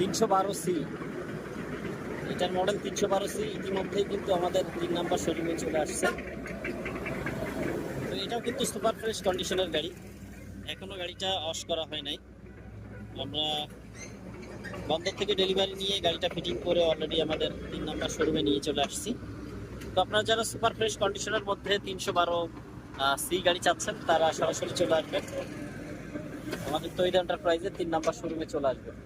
312C, এটার model 312C ইতিমধ্যেই কিন্তু আমাদের 3 নাম্বার শোরুমে চলে আসছে। তো এটাও কিন্তু সুপার ফ্রেশ কন্ডিশনের গাড়ি, এখনো গাড়িটা ওয়াশ করা হয় নাই। আমরা বন্দর থেকে ডেলিভারি নিয়ে গাড়িটা ফিটিং করে অলরেডি আমাদের 3 নাম্বার শোরুমে নিয়ে চলে আসছি। তো আপনারা যারা সুপার ফ্রেশ কন্ডিশনের মধ্যে 312C গাড়ি চাচ্ছেন তারা সরাসরি চলে আসবেন আমাদের তৈরি এন্টারপ্রাইজের 3 নাম্বার শোরুমে চলে আসবেন।